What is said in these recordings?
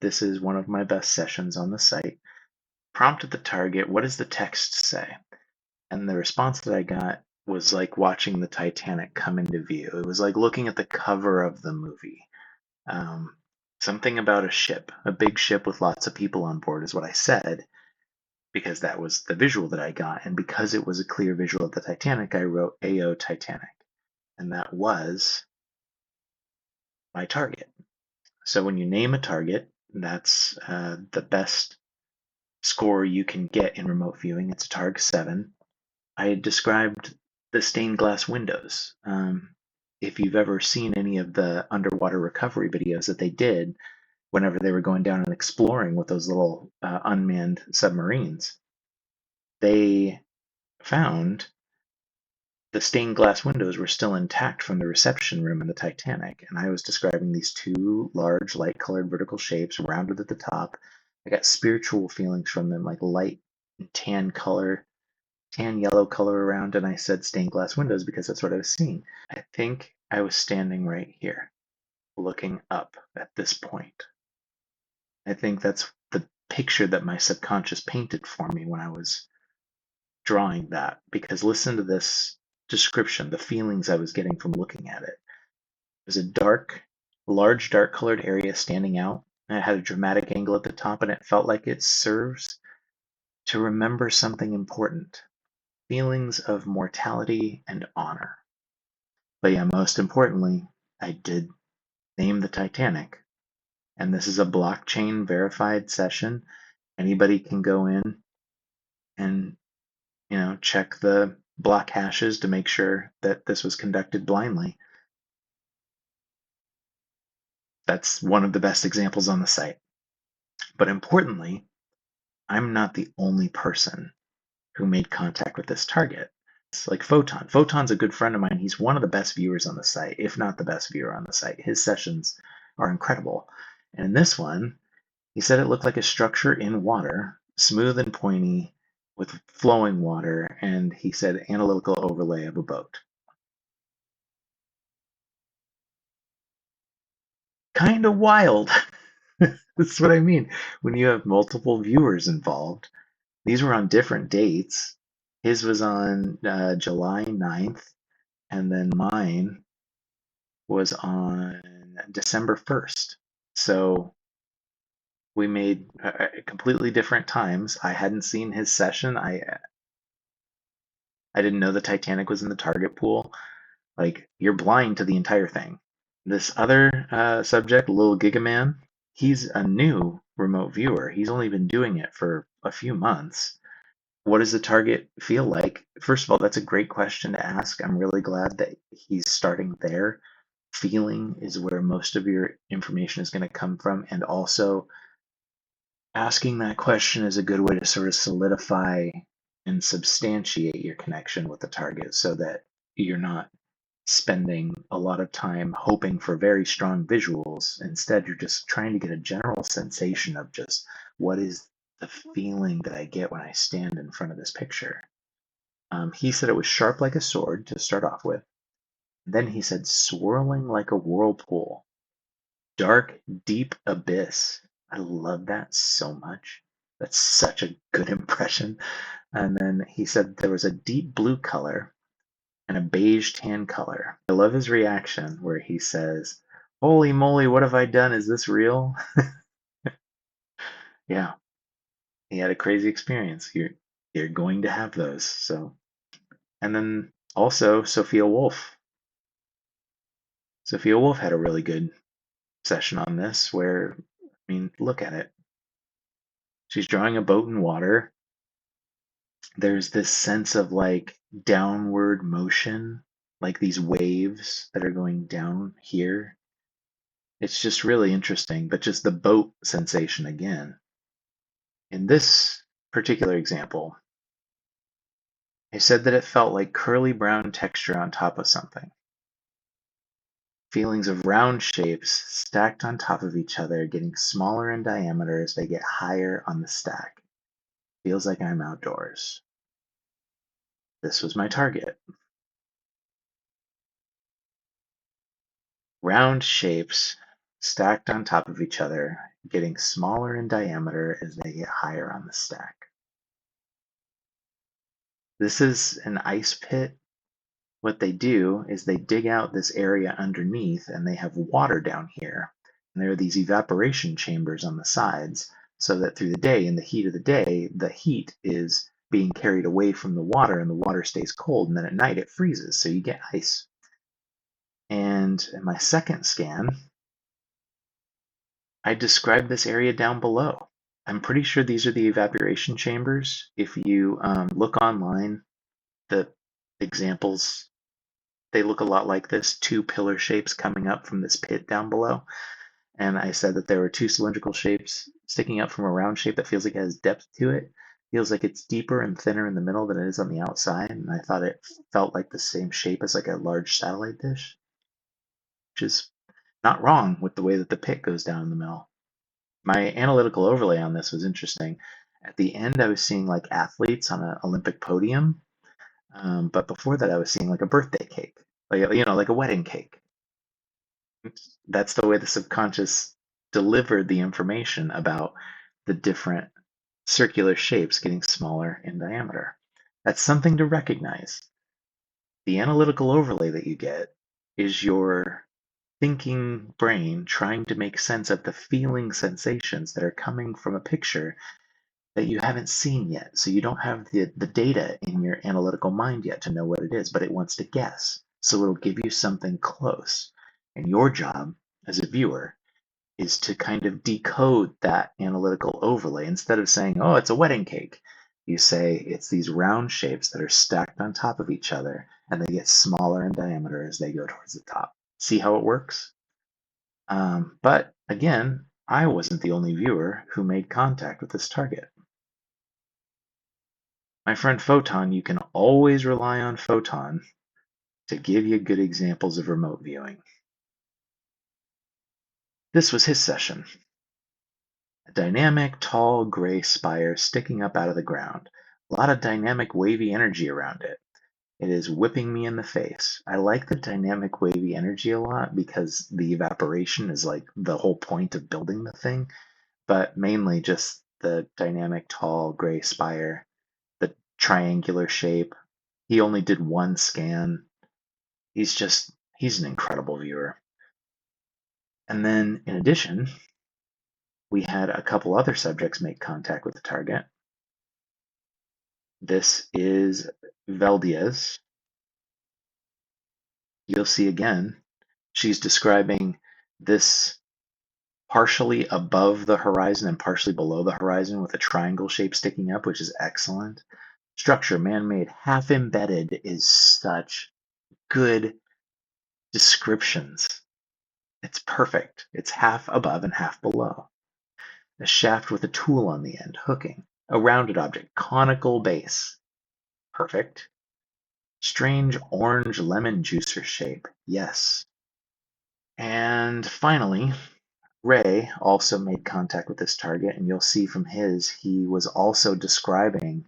This is one of my best sessions on the site. Prompted the target, what does the text say? And the response that I got was like watching the Titanic come into view. It was like looking at the cover of the movie. Um, Something about a ship, a big ship with lots of people on board, is what I said, because that was the visual that I got. And because it was a clear visual of the Titanic, I wrote AO Titanic. And that was my target. So when you name a target, that's the best score you can get in remote viewing. It's a Targ 7. I had described the stained glass windows. If you've ever seen any of the underwater recovery videos that they did whenever they were going down and exploring with those little unmanned submarines, they found the stained glass windows were still intact from the reception room in the Titanic. And I was describing these two large light colored vertical shapes, rounded at the top. I got spiritual feelings from them, like light and tan color, tan yellow color around. And I said stained glass windows because that's what I was seeing. I think I was standing right here, looking up at this point. I think that's the picture that my subconscious painted for me when I was drawing that, because listen to this description, the feelings I was getting from looking at it. There's a large dark colored area standing out, and it had a dramatic angle at the top, and it felt like it serves to remember something important, feelings of mortality and honor. But yeah, most importantly, I did name the Titanic, and this is a blockchain verified session. Anybody can go in and check the block hashes to make sure that this was conducted blindly. That's one of the best examples on the site. But importantly, I'm not the only person who made contact with this target. It's like Photon. Photon's a good friend of mine. He's one of the best viewers on the site, if not the best viewer on the site. His sessions are incredible. And in this one, he said it looked like a structure in water, smooth and pointy, with flowing water, and he said analytical overlay of a boat. Kind of wild. That's what I mean. When you have multiple viewers involved, these were on different dates. His was on July 9th, and then mine was on December 1st. So we made completely different times. I hadn't seen his session. I didn't know the Titanic was in the target pool. Like, you're blind to the entire thing. This other subject, Lil Gigaman, he's a new remote viewer. He's only been doing it for a few months. What does the target feel like? First of all, that's a great question to ask. I'm really glad that he's starting there. Feeling is where most of your information is going to come from. And also, asking that question is a good way to sort of solidify and substantiate your connection with the target so that you're not spending a lot of time hoping for very strong visuals. Instead, you're just trying to get a general sensation of just what is the feeling that I get when I stand in front of this picture. He said it was sharp like a sword to start off with. Then he said swirling like a whirlpool, dark, deep abyss. I love that so much. That's such a good impression. And then he said there was a deep blue color and a beige tan color. I love his reaction where he says, "Holy moly, what have I done? Is this real?" Yeah, he had a crazy experience. You're going to have those. So, and then also Sophia Wolf. Sophia Wolf had a really good session on this where, I mean, look at it. She's drawing a boat in water. There's this sense of like downward motion, like these waves that are going down here. It's just really interesting, but just the boat sensation again. In this particular example, I said that it felt like curly brown texture on top of something. Feelings of round shapes stacked on top of each other, getting smaller in diameter as they get higher on the stack. Feels like I'm outdoors. This was my target. Round shapes stacked on top of each other, getting smaller in diameter as they get higher on the stack. This is an ice pit. What they do is they dig out this area underneath and they have water down here. And there are these evaporation chambers on the sides so that through the day, in the heat of the day, the heat is being carried away from the water and the water stays cold. And then at night it freezes, so you get ice. And in my second scan, I described this area down below. I'm pretty sure these are the evaporation chambers. If you look online, the examples, they look a lot like this, two pillar shapes coming up from this pit down below. And I said that there were two cylindrical shapes sticking up from a round shape that feels like it has depth to it. Feels like it's deeper and thinner in the middle than it is on the outside. And I thought it felt like the same shape as like a large satellite dish, which is not wrong with the way that the pit goes down in the middle. My analytical overlay on this was interesting. At the end, I was seeing like athletes on an Olympic podium. But before that, I was seeing like a birthday cake, like a wedding cake. That's the way the subconscious delivered the information about the different circular shapes getting smaller in diameter. That's something to recognize. The analytical overlay that you get is your thinking brain trying to make sense of the feeling sensations that are coming from a picture that you haven't seen yet. So you don't have the data in your analytical mind yet to know what it is, but it wants to guess. So it'll give you something close. And your job as a viewer is to kind of decode that analytical overlay. Instead of saying, oh, it's a wedding cake, you say it's these round shapes that are stacked on top of each other and they get smaller in diameter as they go towards the top. See how it works? But again, I wasn't the only viewer who made contact with this target. My friend Photon, you can always rely on Photon to give you good examples of remote viewing. This was his session. A dynamic, tall, gray spire sticking up out of the ground. A lot of dynamic, wavy energy around it. It is whipping me in the face. I like the dynamic, wavy energy a lot because the evaporation is like the whole point of building the thing, but mainly just the dynamic, tall, gray spire, the triangular shape. He only did one scan. He's an incredible viewer. And then in addition, we had a couple other subjects make contact with the target. This is Veldiez. You'll see again, she's describing this partially above the horizon and partially below the horizon with a triangle shape sticking up, which is excellent. Structure, man-made, half embedded is such good descriptions. It's perfect. It's half above and half below. A shaft with a tool on the end, hooking. A rounded object, conical base. Perfect. Strange orange lemon juicer shape. Yes. And finally, Ray also made contact with this target, and you'll see from his, he was also describing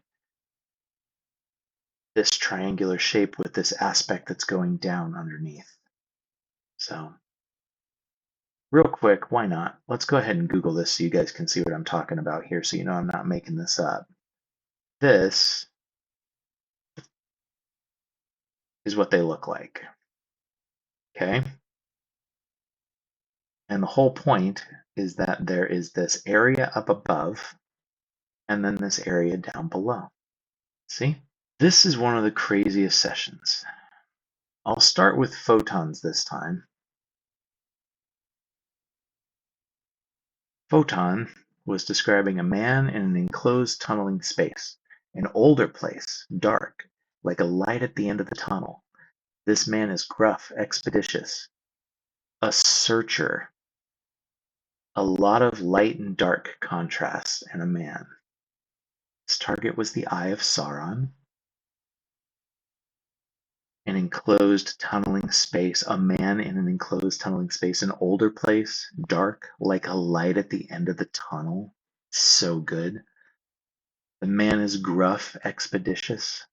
this triangular shape with this aspect that's going down underneath. So, real quick, why not? Let's go ahead and Google this so you guys can see what I'm talking about here so you know I'm not making this up. This is what they look like. Okay? And the whole point is that there is this area up above and then this area down below. See? This is one of the craziest sessions. I'll start with photons this time. Photon was describing a man in an enclosed tunneling space, an older place, dark, like a light at the end of the tunnel. This man is gruff, expeditious, a searcher, a lot of light and dark contrast, and a man. His target was the Eye of Sauron, an enclosed tunneling space, a man in an enclosed tunneling space, an older place, dark, like a light at the end of the tunnel. So good. The man is gruff, expeditious.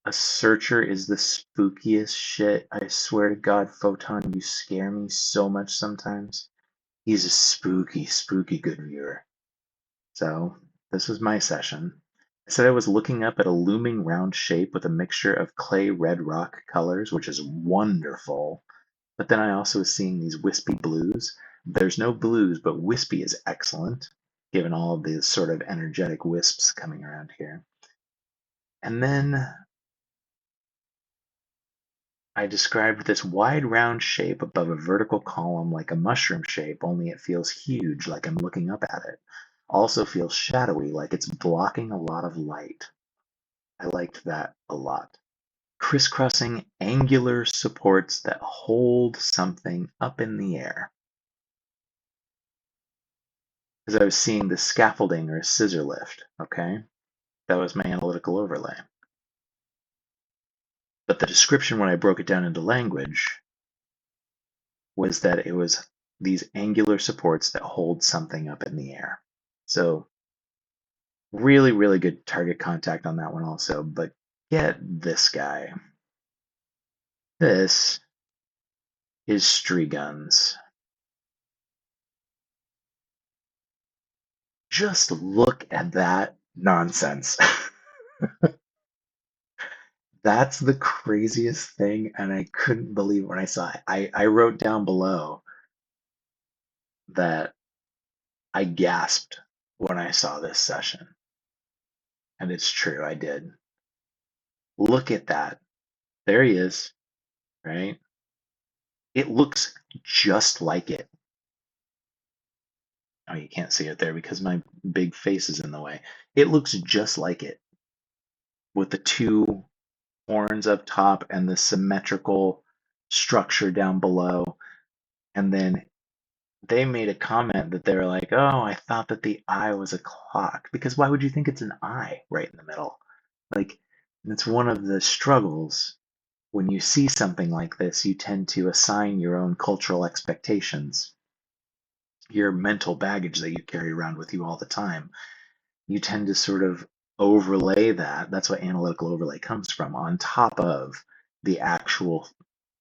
A searcher is the spookiest shit. I swear to God, Photon, you scare me so much sometimes. He's a spooky, spooky good viewer. So this was my session. I said I was looking up at a looming round shape with a mixture of clay red rock colors, which is wonderful. But then I also was seeing these wispy blues. There's no blues, but wispy is excellent, given all of these sort of energetic wisps coming around here. And then I described this wide round shape above a vertical column like a mushroom shape, only it feels huge, like I'm looking up at it. Also feels shadowy, like it's blocking a lot of light. I liked that a lot. Crisscrossing angular supports that hold something up in the air. Because I was seeing the scaffolding or a scissor lift, okay? That was my analytical overlay. But the description when I broke it down into language was that it was these angular supports that hold something up in the air. So really, really good target contact on that one also. But get this guy. This is Striguns. Just look at that nonsense. That's the craziest thing, and I couldn't believe it when I saw it. I wrote down below that I gasped when I saw this session. And it's true, I did. Look at that. There he is, right? It looks just like it. Oh, you can't see it there because my big face is in the way. It looks just like it with the two horns up top and the symmetrical structure down below. And then they made a comment that they were like, oh, I thought that the eye was a clock. Because why would you think it's an eye right in the middle? Like, it's one of the struggles. When you see something like this, you tend to assign your own cultural expectations, your mental baggage that you carry around with you all the time. You tend to sort of overlay that. That's what analytical overlay comes from, on top of the actual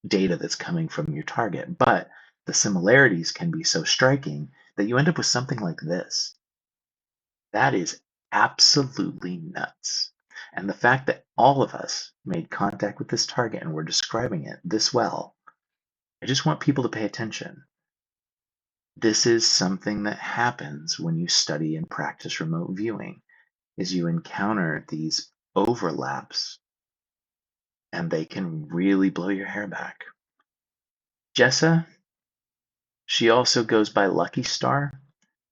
data that's coming from your target. But the similarities can be so striking that you end up with something like this. That is absolutely nuts. And the fact that all of us made contact with this target and we're describing it this well, I just want people to pay attention. This is something that happens when you study and practice remote viewing, is you encounter these overlaps and they can really blow your hair back. Jessa, she also goes by Lucky Star.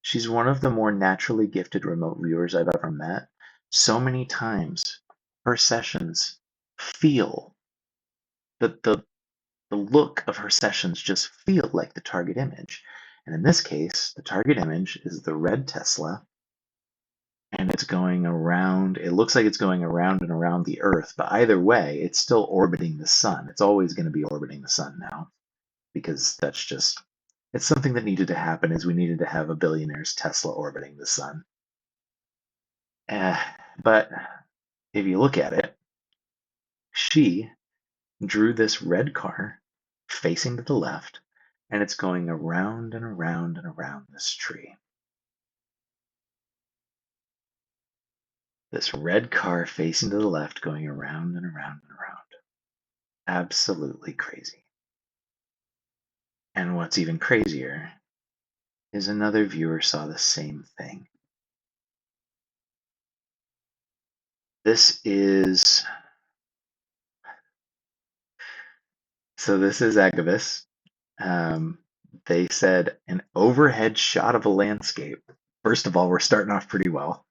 She's one of the more naturally gifted remote viewers I've ever met. So many times her sessions feel that the look of her sessions just feel like the target image. And in this case, the target image is the red Tesla, and it's going around, it looks like it's going around and around the Earth, but either way, it's still orbiting the sun. It's always going to be orbiting the sun now, because that's just, it's something that needed to happen, is we needed to have a billionaire's Tesla orbiting the sun. Eh, but if you look at it, she drew this red car facing to the left, and it's going around and around and around this tree. This red car facing to the left going around and around and around. Absolutely crazy. And what's even crazier is another viewer saw the same thing. This is Agabus. They said an overhead shot of a landscape. First of all, we're starting off pretty well.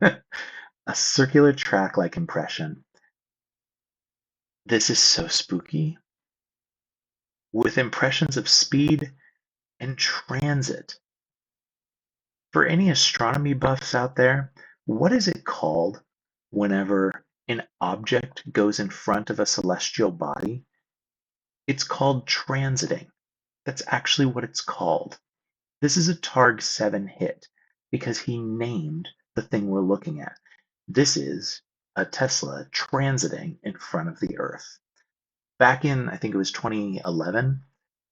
A circular track-like impression. This is so spooky. With impressions of speed and transit. For any astronomy buffs out there, what is it called whenever an object goes in front of a celestial body? It's called transiting. That's actually what it's called. This is a Targ 7 hit because he named the thing we're looking at. This is a Tesla transiting in front of the Earth. Back in, I think it was 2011,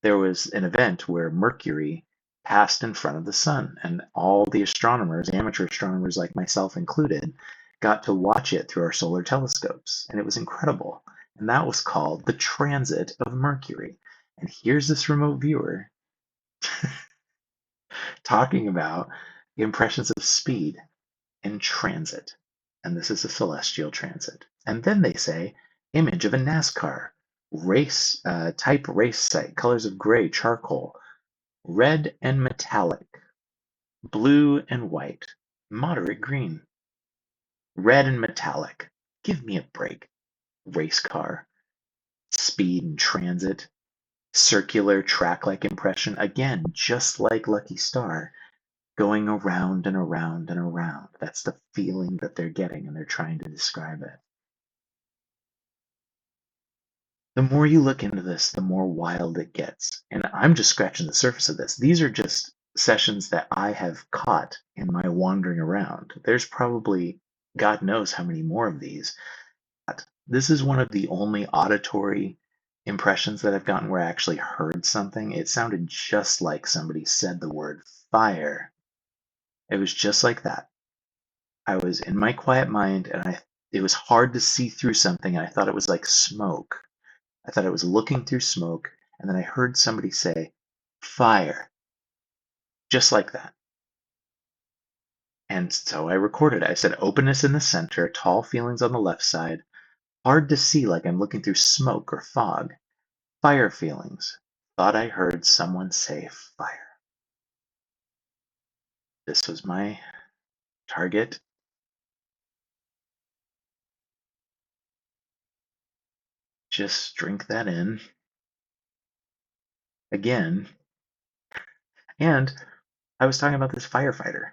there was an event where Mercury passed in front of the sun, and all the astronomers, amateur astronomers like myself included, got to watch it through our solar telescopes, and it was incredible. And that was called the transit of Mercury. And here's this remote viewer talking about the impressions of speed in transit. And this is a celestial transit. And then they say, image of a NASCAR, type race site, colors of gray, charcoal, red and metallic, blue and white, moderate green, red and metallic. Give me a break. Race car, speed and transit, circular track-like impression, again, just like Lucky Star, going around and around and around. That's the feeling that they're getting, and they're trying to describe it. The more you look into this, the more wild it gets. And I'm just scratching the surface of this. These are just sessions that I have caught in my wandering around. There's probably God knows how many more of these. This is one of the only auditory impressions that I've gotten where I actually heard something. It sounded just like somebody said the word fire. It was just like that. I was in my quiet mind, and it was hard to see through something, and I thought it was like smoke. I thought I was looking through smoke, and then I heard somebody say, fire, just like that. And so I recorded it. I said, openness in the center, tall feelings on the left side, hard to see like I'm looking through smoke or fog, fire feelings. Thought I heard someone say fire. This was my target. Just drink that in again. And I was talking about this firefighter.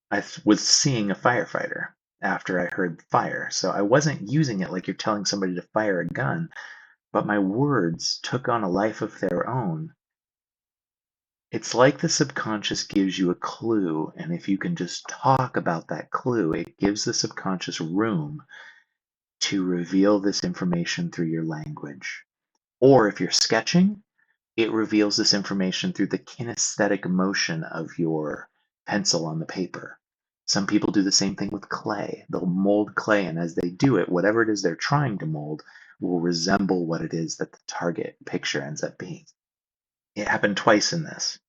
I was seeing a firefighter after I heard fire. So I wasn't using it like you're telling somebody to fire a gun, but my words took on a life of their own. It's like the subconscious gives you a clue, and if you can just talk about that clue, it gives the subconscious room to reveal this information through your language. Or if you're sketching, it reveals this information through the kinesthetic motion of your pencil on the paper. Some people do the same thing with clay. They'll mold clay, and as they do it, whatever it is they're trying to mold will resemble what it is that the target picture ends up being. It happened twice in this.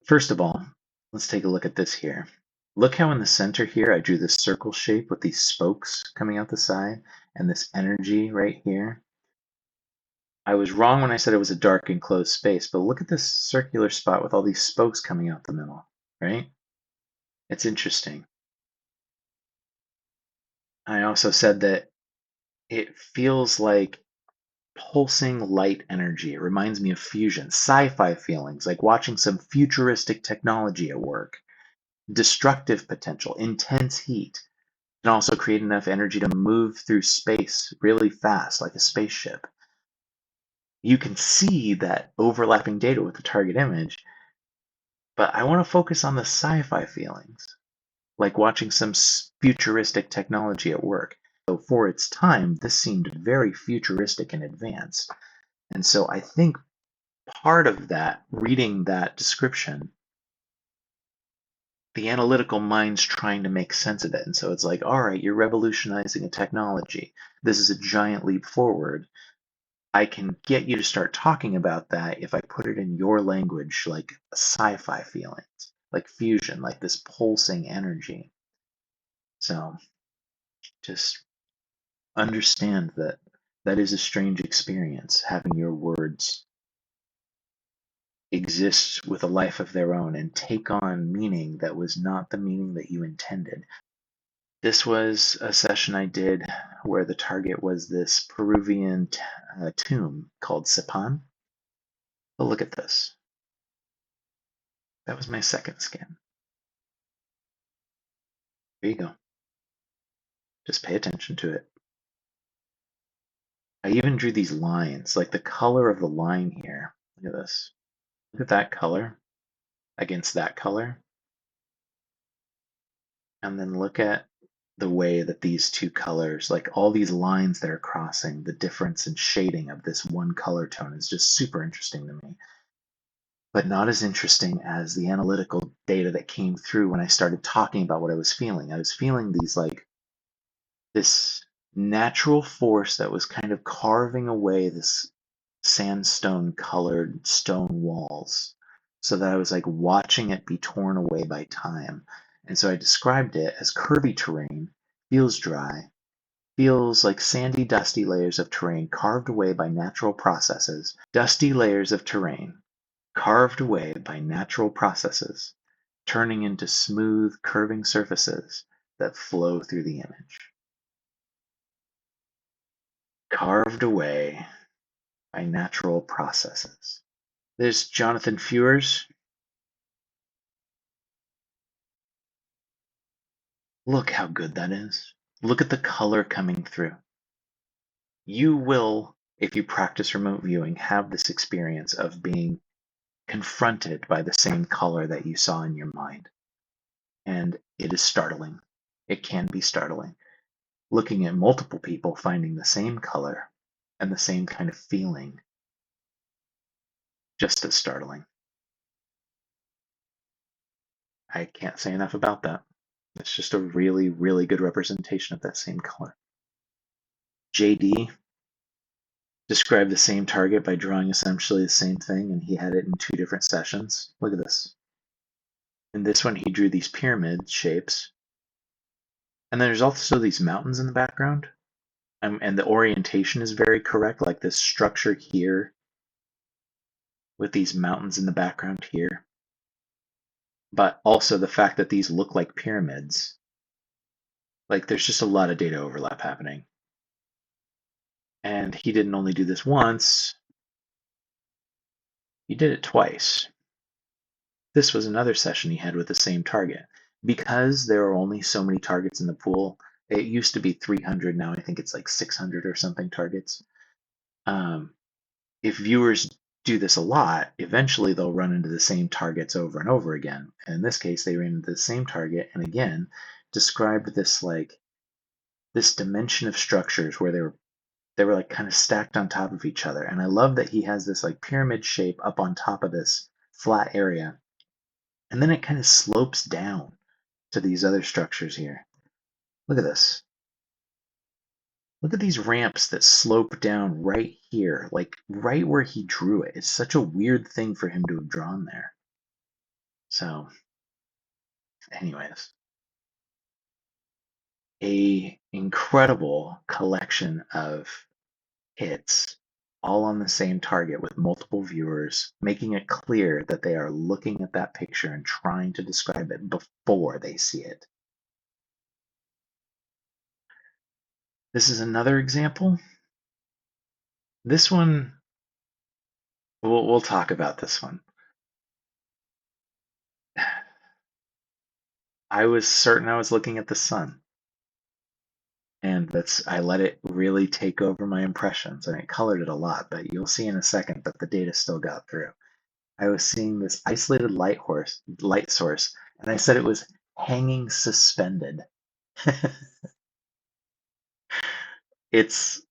First of all, let's take a look at this here. Look how in the center here I drew this circle shape with these spokes coming out the side and this energy right here. I was wrong when I said it was a dark enclosed space, but look at this circular spot with all these spokes coming out the middle, right? It's interesting. I also said that it feels like pulsing light energy. It reminds me of fusion, sci-fi feelings, like watching some futuristic technology at work. Destructive potential, intense heat, can also create enough energy to move through space really fast, like a spaceship. You can see that overlapping data with the target image, but I want to focus on the sci-fi feelings, like watching some futuristic technology at work. So for its time, this seemed very futuristic and advanced. And so I think part of that, reading that description, the analytical mind's trying to make sense of it. And so it's like, all right, you're revolutionizing a technology. This is a giant leap forward. I can get you to start talking about that if I put it in your language, like sci-fi feelings, like fusion, like this pulsing energy. So just understand that that is a strange experience, having your words exist with a life of their own and take on meaning that was not the meaning that you intended. This was a session I did where the target was this Peruvian tomb called Sipan. But look at this. That was my second scan. There you go. Just pay attention to it. I even drew these lines, like the color of the line here. Look at this. Look at that color against that color. And then look at the way that these two colors, like all these lines that are crossing, the difference in shading of this one color tone is just super interesting to me. but not as interesting as the analytical data that came through when I started talking about what I was feeling. I was feeling these like this natural force that was kind of carving away this sandstone colored stone walls so that I was like watching it be torn away by time. And so I described it as curvy terrain, feels dry, feels like sandy, dusty layers of terrain carved away by natural processes, dusty layers of terrain carved away by natural processes, turning into smooth, curving surfaces that flow through the image. Carved away by natural processes. There's Jonathan Feuers. Look how good that is. Look at the color coming through. You will, if you practice remote viewing, have this experience of being confronted by the same color that you saw in your mind. And it is startling. It can be startling. Looking at multiple people finding the same color and the same kind of feeling, just as startling. I can't say enough about that. It's just a really, really good representation of that same color. JD described the same target by drawing essentially the same thing, and he had it in 2 different sessions. Look at this. In this one, he drew these pyramid shapes. And then there's also these mountains in the background. And the orientation is very correct, like this structure here with these mountains in the background here. But also the fact that these look like pyramids. Like there's just a lot of data overlap happening. And he didn't only do this once, he did it twice. This was another session he had with the same target. Because there are only so many targets in the pool, it used to be 300, now I think it's like 600 or something targets. If viewers do this a lot, eventually they'll run into the same targets over and over again. And in this case, they ran into the same target and again described this like this dimension of structures where they were like kind of stacked on top of each other. And I love that he has this like pyramid shape up on top of this flat area. And then it kind of slopes down to these other structures here. Look at this. Look at these ramps that slope down right here, like right where he drew it. It's such a weird thing for him to have drawn there. So, anyways, a incredible collection of hits all on the same target with multiple viewers, making it clear that they are looking at that picture and trying to describe it before they see it. This is another example. This one, we'll talk about this one. I was certain I was looking at the sun, and I let it really take over my impressions, and it colored it a lot, but you'll see in a second that the data still got through. I was seeing this isolated light source, and I said it was hanging suspended. It's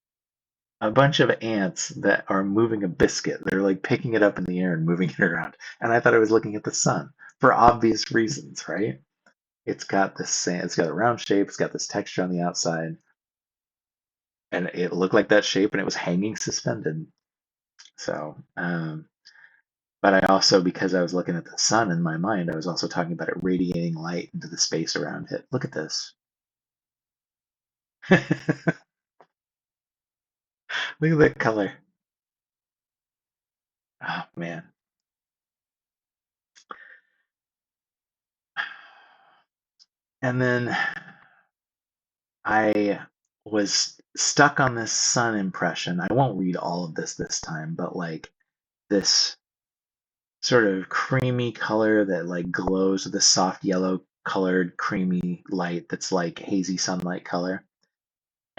a bunch of ants that are moving a biscuit. They're like picking it up in the air and moving it around. And I thought I was looking at the sun for obvious reasons, right? It's got a round shape, it's got this texture on the outside, and it looked like that shape and it was hanging suspended. So, but I also, because I was looking at the sun in my mind, I was also talking about it radiating light into the space around it. Look at this. Look at that color. Oh man. And then I was stuck on this sun impression. I won't read all of this time, but like this sort of creamy color that like glows with a soft yellow colored creamy light that's like hazy sunlight color.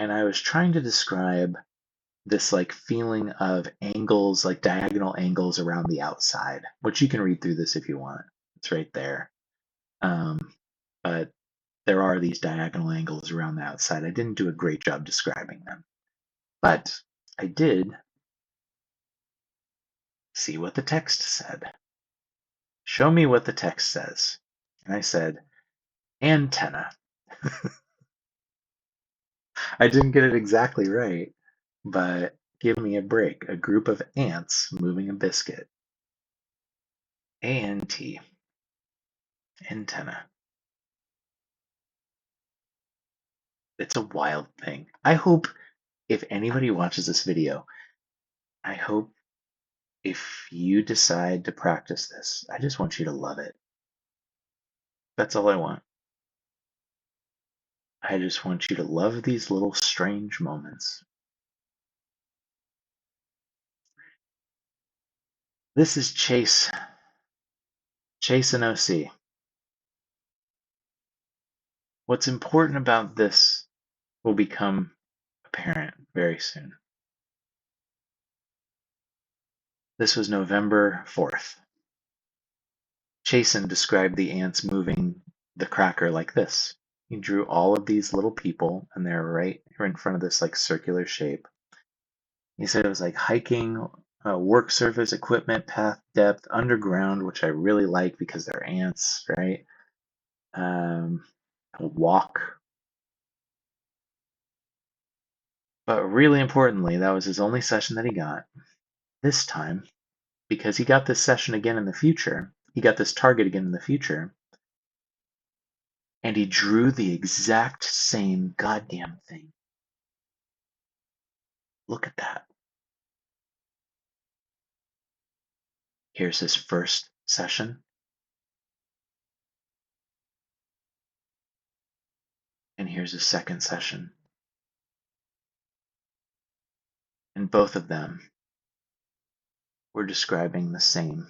And I was trying to describe this like feeling of angles, like diagonal angles around the outside, which you can read through this if you want. It's right there. Um, but there are these diagonal angles around the outside. I didn't do a great job describing them, but I did see what the text said. show me what the text says. And I said, antenna. I didn't get it exactly right, but give me a break. A group of ants moving a biscuit. A-N-T, antenna. It's a wild thing. I hope if anybody watches this video, I hope if you decide to practice this, I just want you to love it. That's all I want. I just want you to love these little strange moments. This is Chase and OC. What's important about this will become apparent very soon. This was November 4th. Chasen described the ants moving the cracker like this. He drew all of these little people, and they're right in front of this like circular shape. He said it was like hiking, work surface, equipment, path, depth, underground, which I really like because they're ants, right? Walk. But really importantly, that was his only session that he got. This time, because he got this session again in the future, he got this target again in the future, and he drew the exact same goddamn thing. Look at that. Here's his first session, and here's his second session. And both of them were describing the same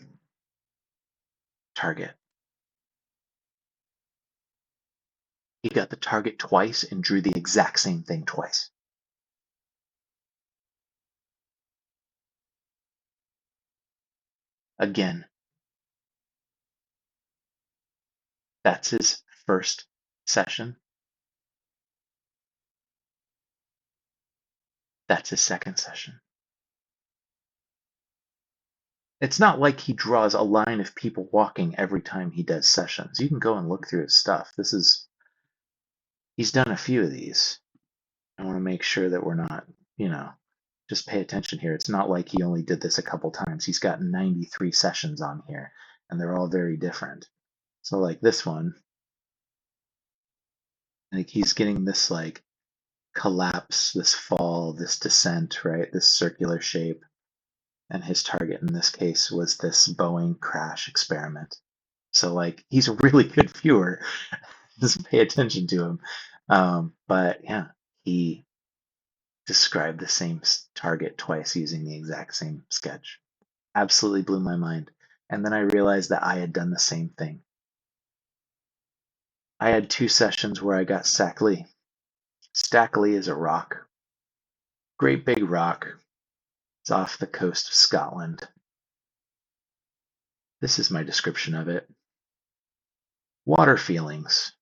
target. He got the target twice and drew the exact same thing twice. Again, that's his first session. That's his second session. It's not like he draws a line of people walking every time he does sessions. You can go and look through his stuff. He's done a few of these. I want to make sure that we're not, just pay attention here. It's not like he only did this a couple times. He's got 93 sessions on here, and they're all very different. So like this one, like he's getting this like collapse, this fall, this descent, right? This circular shape. And his target in this case was this Boeing crash experiment. So like he's a really good viewer. Just pay attention to him. But yeah, he described the same target twice using the exact same sketch. Absolutely blew my mind. And then I realized that I had done the same thing. I had 2 sessions where I got Stackley. Stackley is a rock. Great big rock. It's off the coast of Scotland. This is my description of it. Water feelings.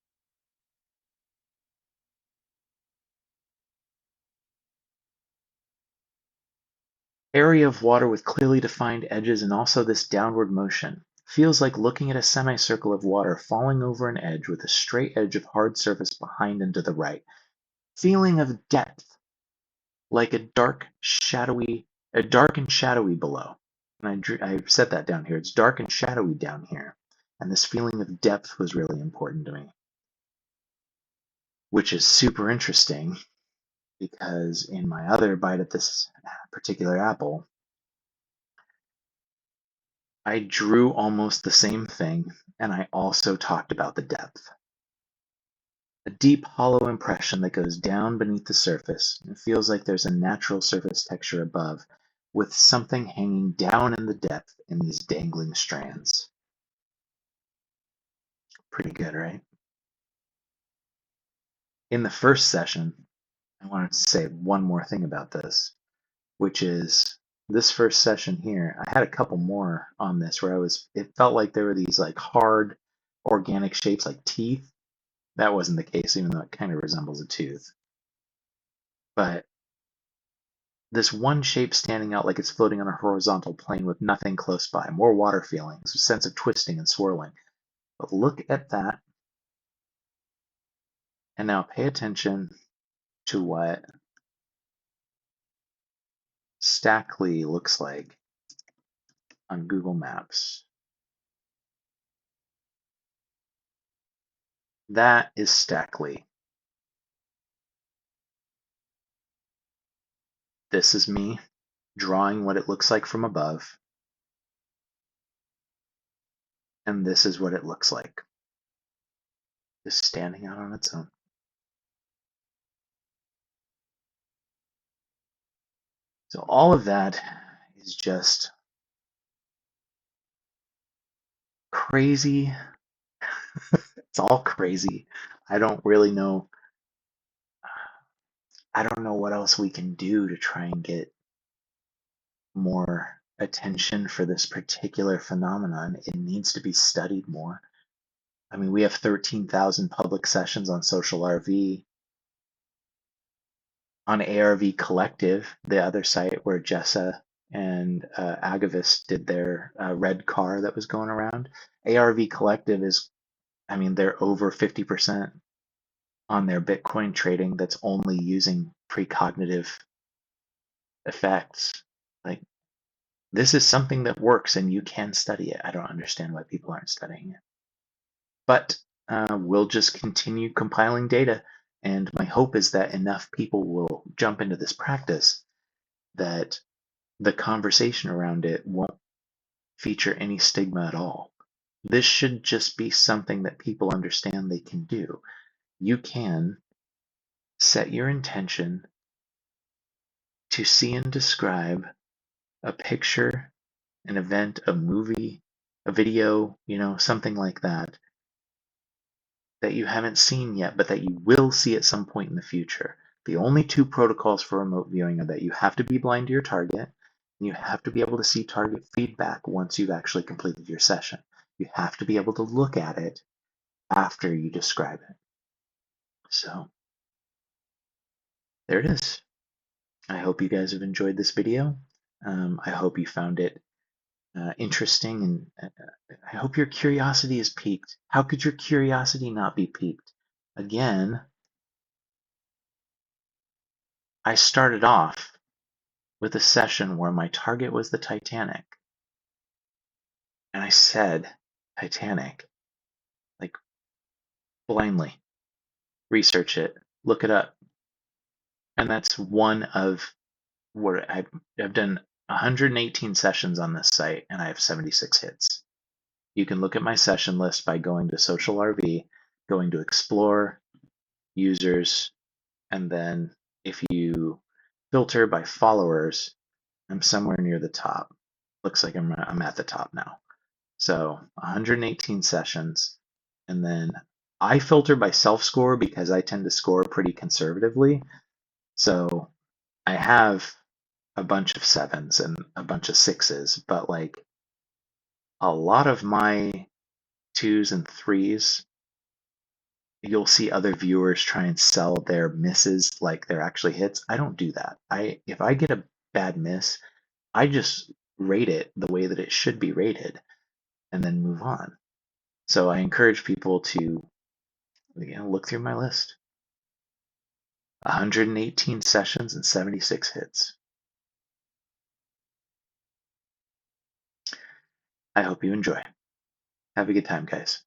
Area of water with clearly defined edges and also this downward motion. Feels like looking at a semicircle of water falling over an edge with a straight edge of hard surface behind and to the right. Feeling of depth, like a dark and shadowy below. And I set that down here. It's dark and shadowy down here. And this feeling of depth was really important to me, which is super interesting because in my other bite at this particular apple, I drew almost the same thing, and I also talked about the depth. A deep, hollow impression that goes down beneath the surface. It feels like there's a natural surface texture above, with something hanging down in the depth in these dangling strands. Pretty good, right? In the first session, I wanted to say one more thing about this, which is this first session here. I had a couple more on this where it felt like there were these like hard organic shapes like teeth. That wasn't the case, even though it kind of resembles a tooth. But this one shape standing out like it's floating on a horizontal plane with nothing close by, more water feelings, a sense of twisting and swirling. But look at that, and now pay attention to what Stackley looks like on Google Maps. That is Stackley. This is me drawing what it looks like from above, and this is what it looks like, just standing out on its own. So all of that is just crazy. It's all crazy. I don't really know. I don't know what else we can do to try and get more attention for this particular phenomenon. It needs to be studied more. I mean, we have 13,000 public sessions on Social RV, on ARV Collective, the other site where Jessa and Agavis did their red car that was going around. ARV Collective is, I mean, they're over 50% on their Bitcoin trading that's only using precognitive effects. Like, this is something that works and you can study it. I don't understand why people aren't studying it. But we'll just continue compiling data. And my hope is that enough people will jump into this practice that the conversation around it won't feature any stigma at all. This should just be something that people understand they can do. You can set your intention to see and describe a picture, an event, a movie, a video, something like that, that you haven't seen yet, but that you will see at some point in the future. The only two protocols for remote viewing are that you have to be blind to your target, and you have to be able to see target feedback once you've actually completed your session. You have to be able to look at it after you describe it. So there it is. I hope you guys have enjoyed this video. I hope you found it interesting, and I hope your curiosity is piqued. How could your curiosity not be piqued? Again, I started off with a session where my target was the Titanic, and I said Titanic, like, blindly. Research it, look it up, and that's one of what I've done 118 sessions on this site, and I have 76 hits. You can look at my session list by going to Social RV, going to Explore, Users, and then if you filter by followers, I'm somewhere near the top. Looks like I'm at the top now. So 118 sessions, and then I filter by self-score because I tend to score pretty conservatively. So I have a bunch of sevens and a bunch of sixes, but like a lot of my twos and threes, you'll see other viewers try and sell their misses like they're actually hits. I don't do that. If I get a bad miss, I just rate it the way that it should be rated and then move on. So I encourage people to look through my list. 118 sessions and 76 hits. I hope you enjoy. Have a good time, guys.